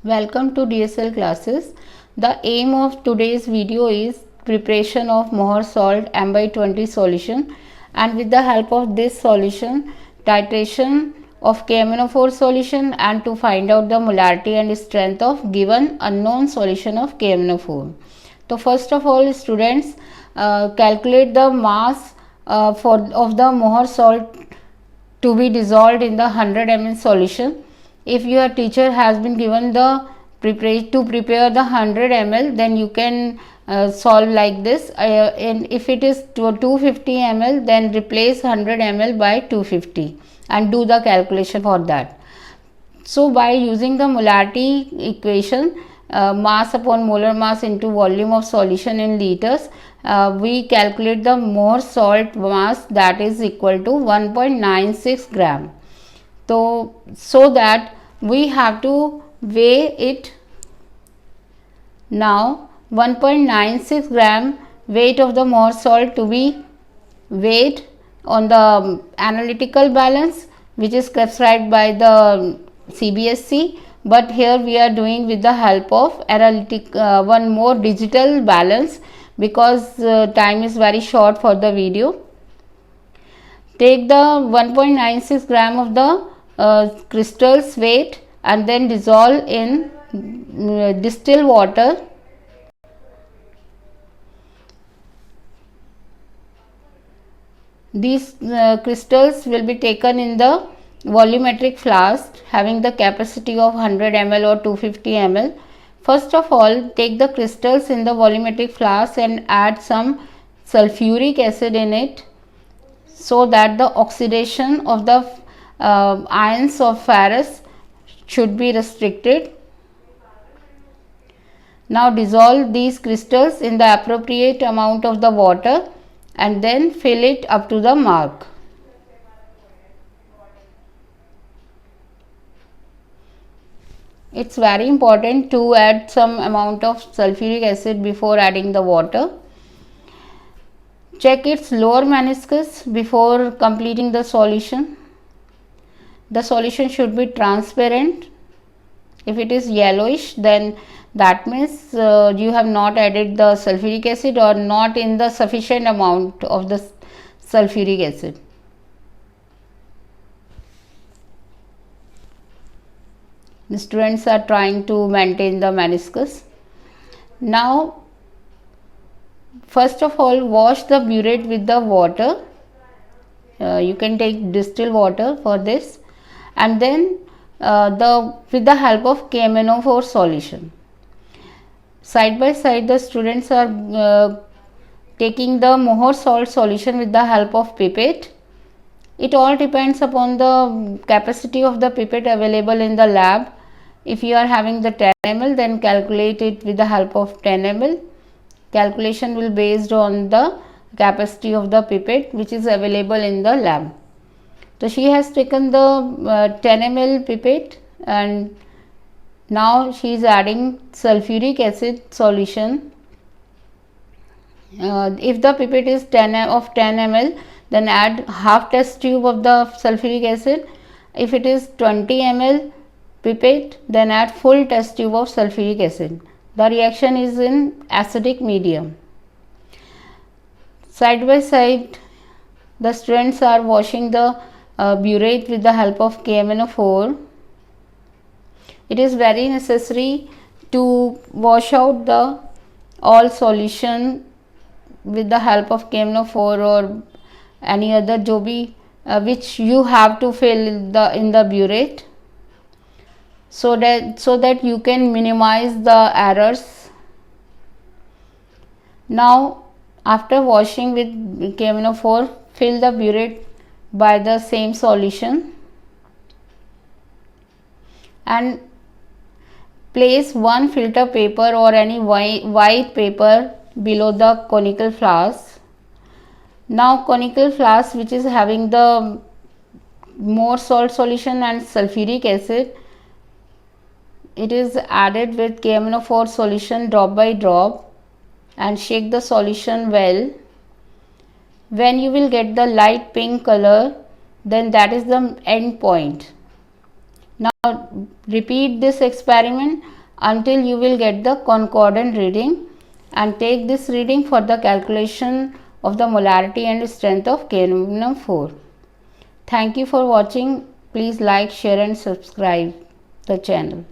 Welcome to DSL classes. The aim of today's video is preparation of Mohar salt M/20 solution, and with the help of this solution, titration of KMnO4 solution and to find out the molarity and strength of given unknown solution of KMnO4. So first of all, students, calculate the mass of the Mohar salt to be dissolved in the 100 ml solution. If your teacher has been given the to prepare the 100 ml, then you can solve like this, and if it is 250 ml, then replace 100 ml by 250 and do the calculation for that. So by using the molarity equation, mass upon molar mass into volume of solution in liters, we calculate the Mohar salt mass, that is equal to 1.96 gram. So that we have to weigh it. Now 1.96 gram weight of the Mohar salt to be weighed on the analytical balance, which is prescribed by the CBSE, but here we are doing with the help of analytic one more digital balance, because time is very short for the video. Take the 1.96 gram of the crystals weight and then dissolve in distilled water. These crystals will be taken in the volumetric flask having the capacity of 100 ml or 250 ml. First of all, take the crystals in the volumetric flask and add some sulfuric acid in it, so that the oxidation of the ions of ferrous should be restricted. Now dissolve these crystals in the appropriate amount of the water and then fill it up to the mark. It's very important to add some amount of sulfuric acid before adding the water. Check its lower meniscus before completing the solution. The solution should be transparent. If it is yellowish, then that means you have not added the sulfuric acid or not in the sufficient amount of the sulfuric acid. The students are trying to maintain the meniscus. Now, first of all, wash the burette with the water. You can take distilled water for this, and then with the help of KMnO4 solution. Side by side, the students are taking the Mohar salt solution with the help of pipette. It all depends upon the capacity of the pipette available in the lab. If you are having the 10 ml, then calculate it with the help of 10 ml. Calculation will be based on the capacity of the pipette which is available in the lab. So she has taken the 10 ml pipette, and now she is adding sulfuric acid solution. If the pipette is 10 ml, then add half test tube of the sulfuric acid. If it is 20 ml pipette, then add full test tube of sulfuric acid. The reaction is in acidic medium. Side by side, the students are washing the burette with the help of KMnO4. It is very necessary to wash out the all solution with the help of KMnO4 or any other jobi which you have to fill in the burette, so that you can minimize the errors. Now, after washing with KMnO4, fill the burette by the same solution and place one filter paper or any white paper below the conical flask. Now conical flask which is having the more salt solution and sulfuric acid, it is added with KMnO4 solution drop by drop and shake the solution well. When you will get the light pink color, then that is the end point. Now repeat this experiment until you will get the concordant reading, and take this reading for the calculation of the molarity and strength of K aluminum 4. Thank you for watching. Please like, share and subscribe the channel.